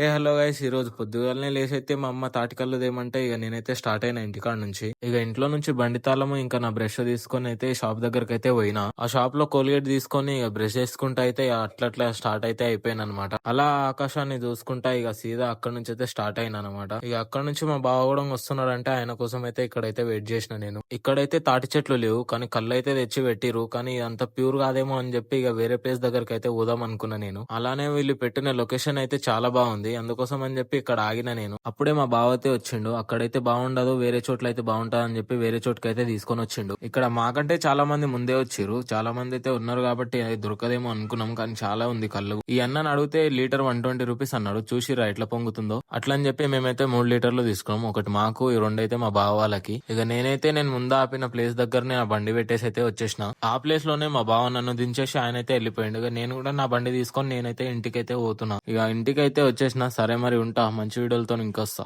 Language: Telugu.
హలో గైస్, ఈ రోజు పొద్దుగాలనే లేసైతే మా అమ్మ తాటికల్లు తేమంటే ఇక నేనైతే స్టార్ట్ అయినా ఇంటికాడ నుంచి. ఇక ఇంట్లో నుంచి బండి తాళము ఇంకా నా బ్రష్ తీసుకొని అయితే షాప్ దగ్గరకు అయితే పోయినా. ఆ షాప్ లో కోల్గేట్ తీసుకొని ఇక బ్రష్ చేసుకుంటా అయితే ఇక అట్లా స్టార్ట్ అయితే అయిపోయాను అనమాట. అలా ఆకాశాన్ని చూసుకుంటా ఇక సీదా అక్కడ నుంచి అయితే స్టార్ట్ అయినా అనమాట. ఇక అక్కడ నుంచి మా బావ కూడా వస్తున్నాడంటే ఆయన కోసం అయితే ఇక్కడైతే వెయిట్ చేసిన నేను. ఇక్కడైతే తాటి చెట్లు లేవు కానీ కళ్ళు అయితే తెచ్చి పెట్టిరు, కానీ అంత ప్యూర్ కాదేమో అని చెప్పి ఇక వేరే ప్లేస్ దగ్గరకు అయితే పోదాం అనుకున్నా నేను. అలానే వీళ్ళు పెట్టిన లొకేషన్ అయితే చాలా బాగుంది, అందుకోసం అని చెప్పి ఇక్కడ ఆగిన నేను. అప్పుడే మా బావ అయితే వచ్చిండు. అక్కడైతే బాగుండదు, వేరే చోట్ల అయితే బాగుంటది అని చెప్పి వేరే చోటుకి అయితే తీసుకొని వచ్చిండు. ఇక్కడ మాకంటే చాలా మంది ముందే వచ్చిర్రు, చాలా మంది అయితే ఉన్నారు కాబట్టి అది దొరకదేమో అనుకున్నాం, కానీ చాలా ఉంది కళ్ళు. ఈ అన్నని అడిగితే లీటర్ 120 రూపీస్ అన్నాడు. చూసిరా ఎట్లా పొంగుతుందో. అట్లా అని చెప్పి మేమైతే 3 లీటర్లు తీసుకున్నాం, ఒకటి మాకు, ఈ 2 అయితే మా బావ వాళ్ళకి. ఇక నేను ముందు ఆపిన ప్లేస్ దగ్గరనే ఆ బండి పెట్టేసి అయితే వచ్చేసిన. ఆ ప్లేస్ లోనే మా బావ నన్ను దించేసి ఆయన అయితే వెళ్ళిపోయిండు. ఇక నేను కూడా నా బండి తీసుకొని నేనైతే ఇంటికైతే పోతున్నా. ఇక ఇంటికైతే వచ్చేసిన. సరే మరి ఉంటా, మంచి వీడియోలతో ఇంకొస్తా.